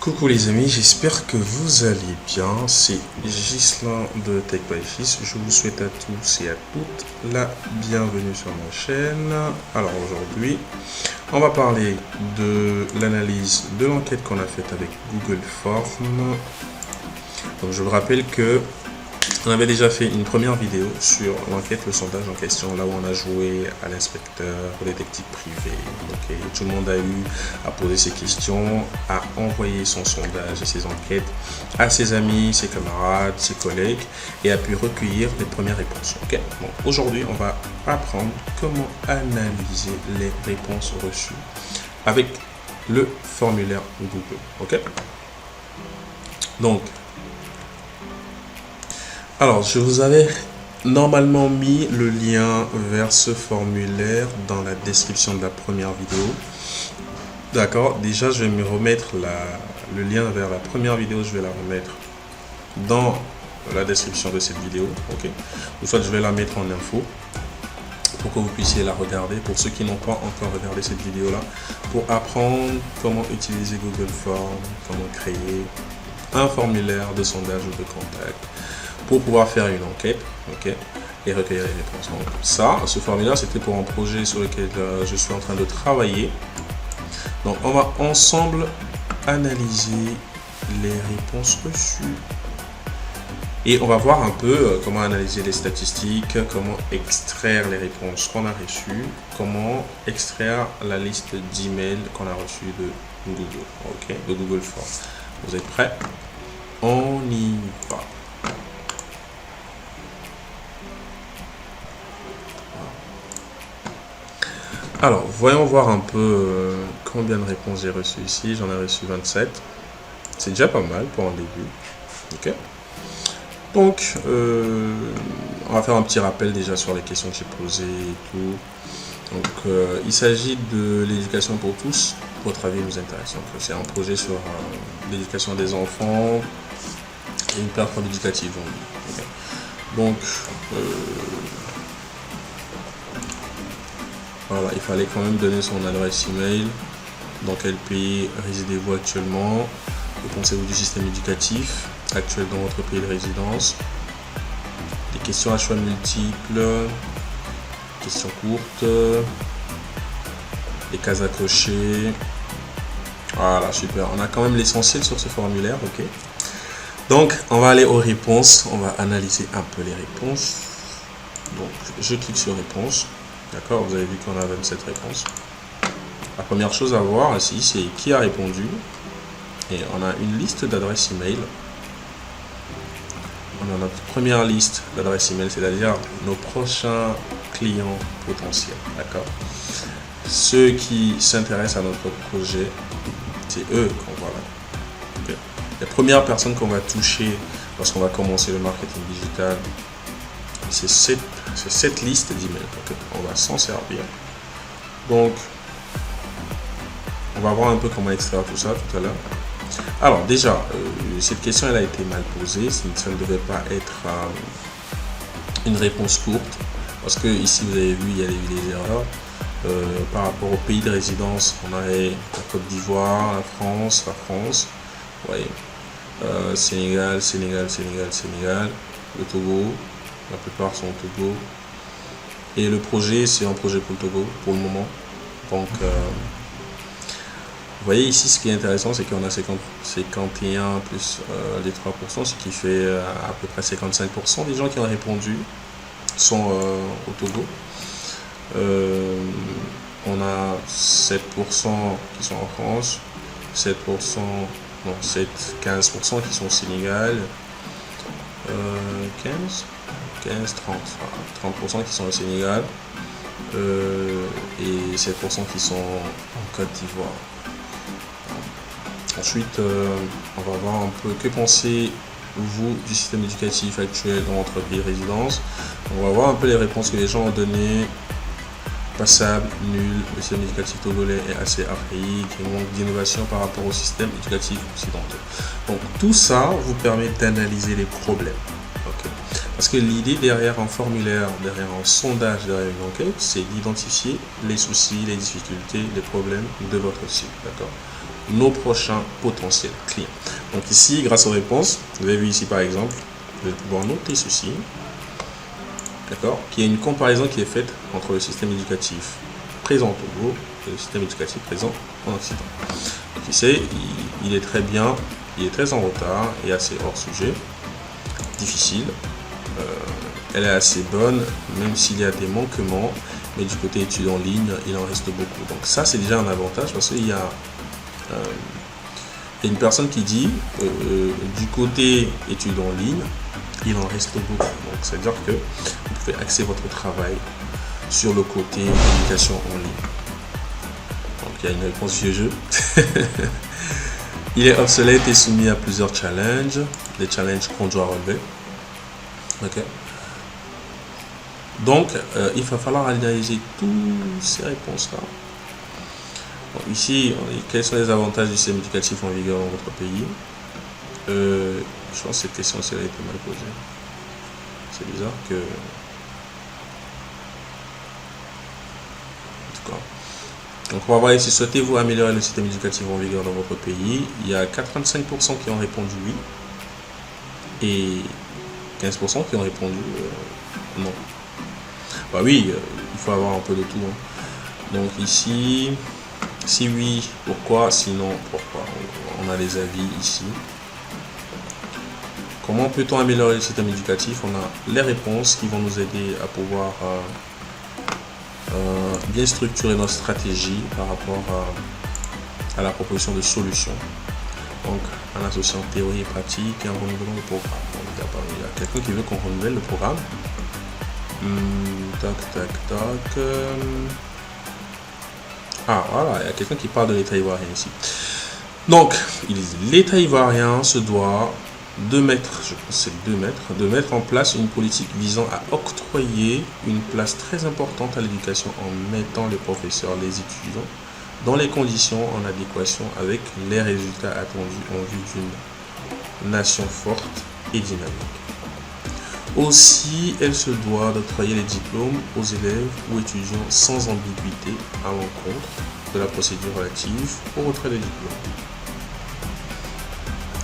Coucou les amis, j'espère que vous allez bien. C'est Ghislain de Tech by Gis. Je vous souhaite à tous et à toutes la bienvenue sur ma chaîne. Alors aujourd'hui, on va parler de l'analyse de l'enquête qu'on a faite avec Google Forms. Donc je vous rappelle que on avait déjà fait une première vidéo sur l'enquête, le sondage en question, là où on a joué à l'inspecteur, au détective privé. Okay. Tout le monde a eu à poser ses questions, à envoyer son sondage et ses enquêtes à ses amis, ses camarades, ses collègues et a pu recueillir les premières réponses. Okay. Bon, aujourd'hui, on va apprendre comment analyser les réponses reçues avec le formulaire Google. Okay. Donc, alors, je vous avais normalement mis le lien vers ce formulaire dans la description de la première vidéo. D'accord, déjà je vais me remettre le lien vers la première vidéo, je vais la remettre dans la description de cette vidéo. Ok, ou soit je vais la mettre en info pour que vous puissiez la regarder. Pour ceux qui n'ont pas encore regardé cette vidéo là, pour apprendre comment utiliser Google Forms, comment créer un formulaire de sondage ou de contact pour pouvoir faire une enquête, ok, et recueillir les réponses. Donc ça, ce formulaire, c'était pour un projet sur lequel je suis en train de travailler. Donc on va ensemble analyser les réponses reçues et on va voir un peu comment analyser les statistiques, comment extraire les réponses qu'on a reçues, comment extraire la liste d'emails qu'on a reçus de Google, ok, de Google Forms. Vous êtes prêts? On y va. Alors, voyons voir un peu combien de réponses j'ai reçues ici. J'en ai reçu 27. C'est déjà pas mal pour un début. Ok. Donc, on va faire un petit rappel déjà sur les questions que j'ai posées et tout. Donc, il s'agit de l'éducation pour tous. Votre avis nous intéresse. C'est un projet sur l'éducation des enfants et une plateforme éducative. Okay. Donc, voilà, il fallait quand même donner son adresse email. Dans quel pays résidez-vous actuellement? Que pensez-vous du système éducatif actuel dans votre pays de résidence? Des questions à choix multiples, questions courtes, des cases à cocher. Voilà, super. On a quand même l'essentiel sur ce formulaire, ok. Donc, on va aller aux réponses. On va analyser un peu les réponses. Donc, je clique sur réponses. D'accord, vous avez vu qu'on a 27 réponses. La première chose à voir ici, c'est qui a répondu. Et on a une liste d'adresses email. On a notre première liste d'adresses email, c'est-à-dire nos prochains clients potentiels. D'accord. Ceux qui s'intéressent à notre projet, c'est eux qu'on voit là. Okay. Les premières personnes qu'on va toucher lorsqu'on va commencer le marketing digital, c'est cette liste d'emails. Okay. On va s'en servir. Donc, on va voir un peu comment extraire tout ça tout à l'heure. Alors déjà, cette question elle a été mal posée. Ça ne devait pas être une réponse courte. Parce que ici, vous avez vu, il y a eu des erreurs. Par rapport au pays de résidence, on avait la Côte d'Ivoire, la France. Vous voyez. Sénégal, le Togo. La plupart sont au Togo. Et le projet, c'est un projet pour le Togo, pour le moment. Donc, vous voyez ici, ce qui est intéressant, c'est qu'on a 51 plus les 3%, ce qui fait à peu près 55% des gens qui ont répondu sont au Togo. On a 7% qui sont en France, 7%, non, 15% qui sont au Sénégal, 30% qui sont au Sénégal et 7% qui sont en Côte d'Ivoire. Ensuite, on va voir un peu que pensez-vous du système éducatif actuel dans votre pays de résidence. On va voir un peu les réponses que les gens ont données. Passable, nul, le système éducatif togolais est assez archaïque, il manque d'innovation par rapport au système éducatif occidental. Donc tout ça vous permet d'analyser les problèmes. Okay. Parce que l'idée derrière un formulaire, derrière un sondage, derrière une enquête, c'est d'identifier les soucis, les difficultés, les problèmes de votre site. D'accord. nos prochains potentiels clients. Donc ici, grâce aux réponses, vous avez vu ici par exemple, vous allez pouvoir noter ceci. D'accord, qu'il y a une comparaison qui est faite entre le système éducatif présent au Togo et le système éducatif présent en Occident. Donc ici, il est très bien, il est très en retard et assez hors sujet, difficile. Elle est assez bonne, même s'il y a des manquements, mais du côté études en ligne, il en reste beaucoup. Donc ça, c'est déjà un avantage parce qu'il y a une personne qui dit du côté études en ligne, il en reste beaucoup. Donc c'est-à-dire que vous pouvez axer votre travail sur le côté éducation en ligne. Donc il y a une réponse vieux jeu. Il est obsolète et soumis à plusieurs challenges, des challenges qu'on doit relever. Ok. Donc il va falloir analyser toutes ces réponses-là. Ici, quels sont les avantages du système éducatif en vigueur dans votre pays? Je pense que cette question aussi a été mal posée. C'est bizarre que... En tout cas. Donc on va voir ici, souhaitez-vous améliorer le système éducatif en vigueur dans votre pays? Il y a 85% qui ont répondu oui. Et 15% qui ont répondu non. Bah oui, il faut avoir un peu de tout. Hein. Donc ici... Si oui, pourquoi? Sinon, pourquoi? On a les avis ici. Comment peut-on améliorer le système éducatif? On a les réponses qui vont nous aider à pouvoir bien structurer notre stratégie par rapport à la proposition de solutions. Donc, en associant théorie et pratique et en renouvelant le programme. Donc, il y a quelqu'un qui veut qu'on renouvelle le programme. Ah voilà, il y a quelqu'un qui parle de l'État ivoirien ici. Donc, il dit l'État ivoirien se doit de mettre, je pense c'est de mettre en place une politique visant à octroyer une place très importante à l'éducation en mettant les professeurs, les étudiants dans les conditions en adéquation avec les résultats attendus en vue d'une nation forte et dynamique. Aussi, elle se doit d'octroyer les diplômes aux élèves ou étudiants sans ambiguïté à l'encontre de la procédure relative au retrait des diplômes.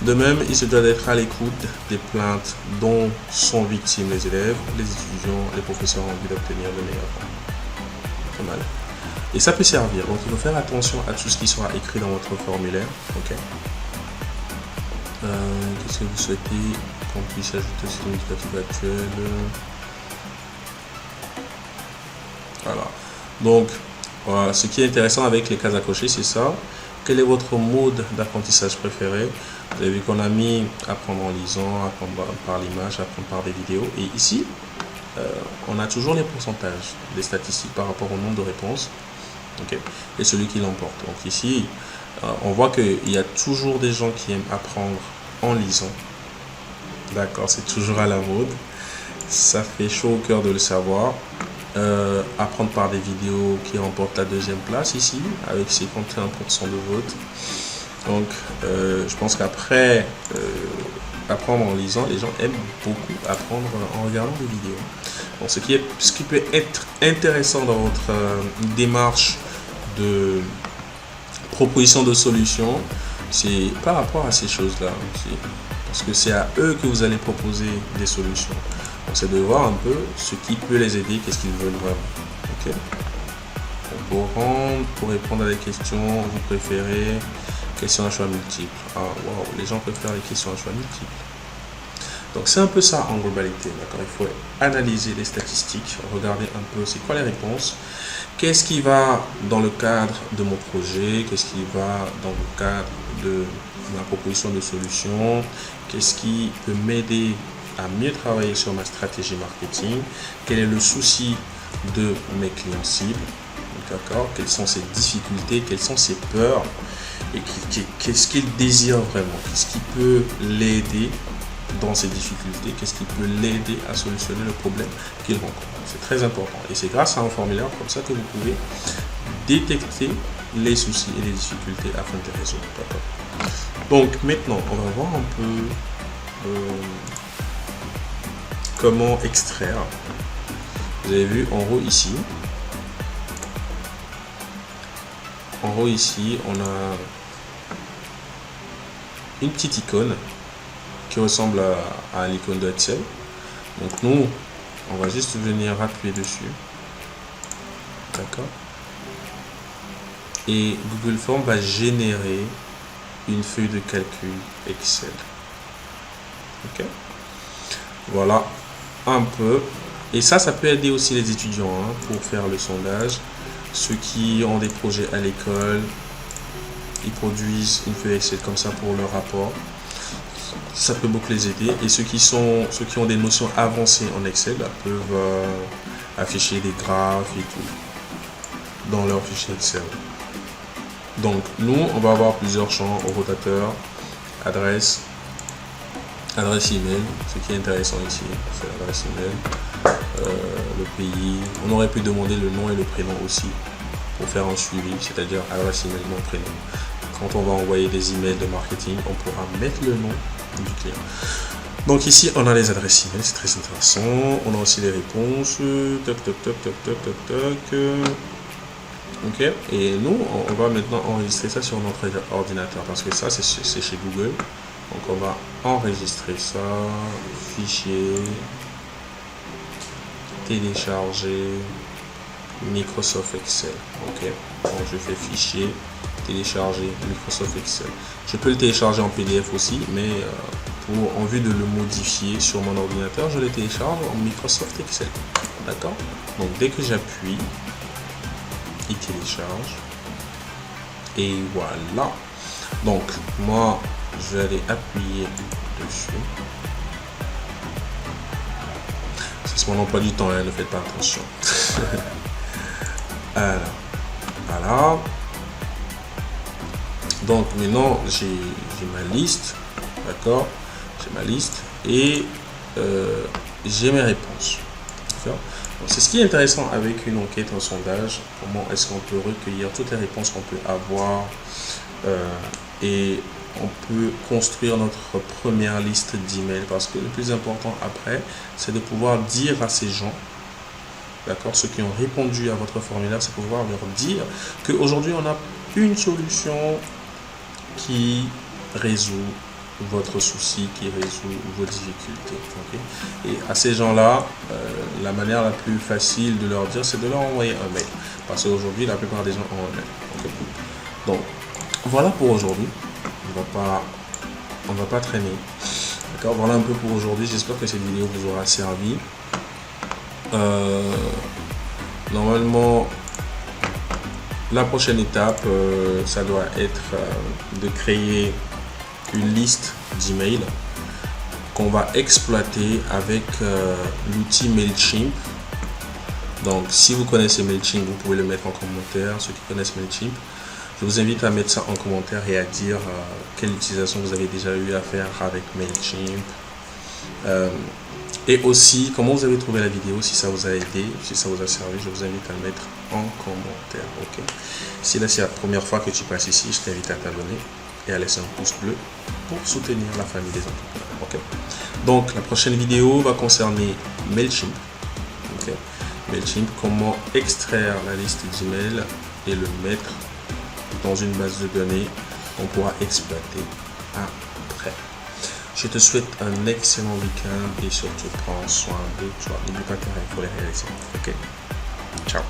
De même, il se doit d'être à l'écoute des plaintes dont sont victimes les élèves, les étudiants, les professeurs en vue d'obtenir le meilleur. Pas mal. Et ça peut servir. Donc, il faut faire attention à tout ce qui sera écrit dans votre formulaire. Ok. Qu'est-ce que vous souhaitez qu'on puisse ajouter au système éducatif actuel? Voilà. Donc, voilà. Ce qui est intéressant avec les cases à cocher, c'est ça. Quel est votre mode d'apprentissage préféré? Vous avez vu qu'on a mis apprendre en lisant, apprendre par l'image, apprendre par des vidéos. Et ici, on a toujours les pourcentages des statistiques par rapport au nombre de réponses. Okay. Et celui qui l'emporte. Donc ici, on voit qu'il y a toujours des gens qui aiment apprendre en lisant. D'accord, c'est toujours à la mode. Ça fait chaud au cœur de le savoir. Apprendre par des vidéos qui remportent la deuxième place ici, avec 51% de vote. Donc, je pense qu'après apprendre en lisant, les gens aiment beaucoup apprendre en regardant des vidéos. Donc, ce qui peut être intéressant dans votre démarche de proposition de solutions, c'est par rapport à ces choses-là aussi. Parce que c'est à eux que vous allez proposer des solutions. Donc, c'est de voir un peu ce qui peut les aider, qu'est-ce qu'ils veulent vraiment. Okay. Pour répondre à des questions, vous préférez questions à choix multiples. Ah, wow, les gens préfèrent les questions à choix multiples. Donc c'est un peu ça en globalité. D'accord, il faut analyser les statistiques, regarder un peu c'est quoi les réponses, qu'est-ce qui va dans le cadre de mon projet, qu'est-ce qui va dans le cadre de ma proposition de solution, qu'est-ce qui peut m'aider à mieux travailler sur ma stratégie marketing, quel est le souci de mes clients cibles, d'accord, quelles sont ses difficultés, quelles sont ses peurs, et qu'est-ce qu'il désire vraiment, qu'est-ce qui peut l'aider dans ses difficultés, qu'est-ce qui peut l'aider à solutionner le problème qu'il rencontre. C'est très important et c'est grâce à un formulaire comme ça que vous pouvez détecter les soucis et les difficultés afin de les résoudre. Donc maintenant, on va voir un peu comment extraire. Vous avez vu en haut ici. En haut ici, on a une petite icône qui ressemble à l'icône de Excel. Donc nous, on va juste venir appuyer dessus. D'accord. Et Google Form va générer une feuille de calcul Excel. Ok. Voilà un peu. Et ça peut aider aussi les étudiants pour faire le sondage. Ceux qui ont des projets à l'école, ils produisent une feuille Excel comme ça pour leur rapport. Ça peut beaucoup les aider. Et ceux qui ont des notions avancées en Excel peuvent afficher des graphes et tout dans leur fichier Excel. Donc nous, on va avoir plusieurs champs au rotateur, adresse email. Ce qui est intéressant ici, c'est l'adresse email, le pays. On aurait pu demander le nom et le prénom aussi pour faire un suivi, c'est-à-dire adresse email, nom, prénom. Quand on va envoyer des emails de marketing, on pourra mettre le nom du client. Donc ici, on a les adresses email, c'est très intéressant. On a aussi les réponses. Toc, toc, toc, toc, toc, toc, toc. Ok, et nous, on va maintenant enregistrer ça sur notre ordinateur parce que ça, c'est chez Google. Donc on va enregistrer ça, fichier, télécharger, Microsoft Excel. Ok, donc je fais fichier, télécharger Microsoft Excel. Je peux le télécharger en PDF aussi, mais en vue de le modifier sur mon ordinateur, je le télécharge en Microsoft Excel. D'accord. Donc dès que j'appuie, il télécharge. Et voilà. Donc moi, je vais aller appuyer dessus. C'est mon emploi du temps, ne faites pas attention. Alors, voilà. Donc maintenant j'ai ma liste, d'accord, j'ai ma liste et j'ai mes réponses. C'est ce qui est intéressant avec une enquête, un sondage. Comment est-ce qu'on peut recueillir toutes les réponses qu'on peut avoir et on peut construire notre première liste d'emails, parce que le plus important après, c'est de pouvoir dire à ces gens, d'accord, ceux qui ont répondu à votre formulaire, c'est pouvoir leur dire qu'aujourd'hui on a une solution qui résout votre souci, qui résout vos difficultés. Okay? Et à ces gens-là, la manière la plus facile de leur dire, c'est de leur envoyer un mail. Parce qu'aujourd'hui, la plupart des gens ont un mail. Okay? Donc, voilà pour aujourd'hui. On va pas traîner. D'accord? Voilà un peu pour aujourd'hui. J'espère que cette vidéo vous aura servi. Normalement, la prochaine étape, ça doit être de créer une liste d'emails qu'on va exploiter avec l'outil MailChimp. Donc si vous connaissez MailChimp, vous pouvez le mettre en commentaire. Ceux qui connaissent MailChimp, je vous invite à mettre ça en commentaire et à dire quelle utilisation vous avez déjà eu à faire avec MailChimp, et aussi comment vous avez trouvé la vidéo. Si ça vous a aidé, si ça vous a servi, je vous invite à le mettre en commentaire. Ok, si là c'est la première fois que tu passes ici, je t'invite à t'abonner et à laisser un pouce bleu pour soutenir la famille des entrepreneurs. Okay? Donc la prochaine vidéo va concerner MailChimp. Okay? MailChimp, comment extraire la liste d'emails et le mettre dans une base de données qu'on pourra exploiter après. Je te souhaite un excellent week-end et surtout prends soin de toi. N'oublie pas tes rêves pour les réaliser. Ok? Ciao.